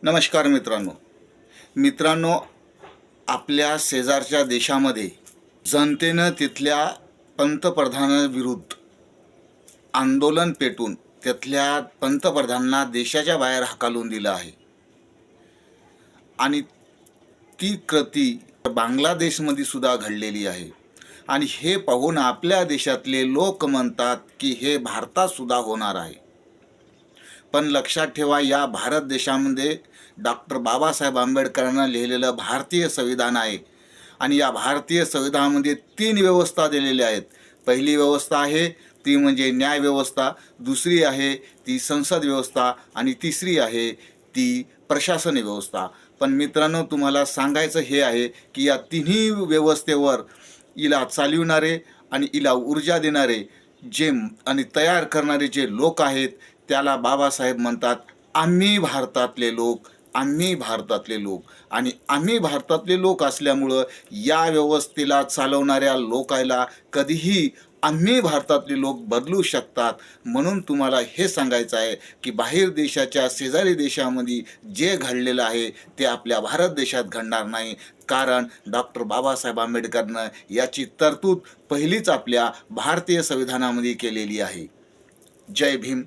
नमस्कार मित्रांनो, आपल्या शेजारच्या देशामध्ये जनतेनं तिथल्या पंतप्रधानाविरुद्ध आंदोलन पेटून तिथल्या पंतप्रधानांना देशाच्या बाहेर हाकलून दिलं आहे आणि ती कृती बांगलादेशमध्ये सुद्धा घडलेली आहे। आणि हे पाहून आपल्या देशातले लोक म्हणतात की हे भारतात सुद्धा होणार आहे। पण लक्षात ठेवा, या भारत देशामध्ये डॉक्टर बाबासाहेब आंबेडकरांना लिहिलेलं भारतीय संविधान आहे आणि या भारतीय संविधानामध्ये 3 व्यवस्था दिलेल्या आहेत। पहिली व्यवस्था आहे ती म्हणजे न्याय व्यवस्था, दुसरी आहे ती संसद व्यवस्था आणि तिसरी आहे ती प्रशासकीय व्यवस्था। पण मित्रांनो, तुम्हाला सांगायचं हे आहे की या तिन्ही व्यवस्थेवर इला चालविणारे आणि इला ऊर्जा देणारे जे आणि तयार करणारे जे लोक आहेत त्याला बाबासाहेब म्हणतात आम्ही भारतातले लोक, आम्ही भारतातले लोक। आणि आम्ही भारतातले लोक असल्यामुळं या व्यवस्थेला चालवणाऱ्या लोकायला कधीही आम्ही भारतातले लोक बदलू शकतात। म्हणून तुम्हाला हे सांगायचं आहे की बाहेर देशाच्या शेजारी देशामध्ये जे घडलेलं आहे ते आपल्या भारत देशात घडणार नाही, कारण डॉक्टर बाबासाहेब आंबेडकरनं याची तरतूद पहिलीच आपल्या भारतीय संविधानामध्ये केलेली आहे। जय भीम।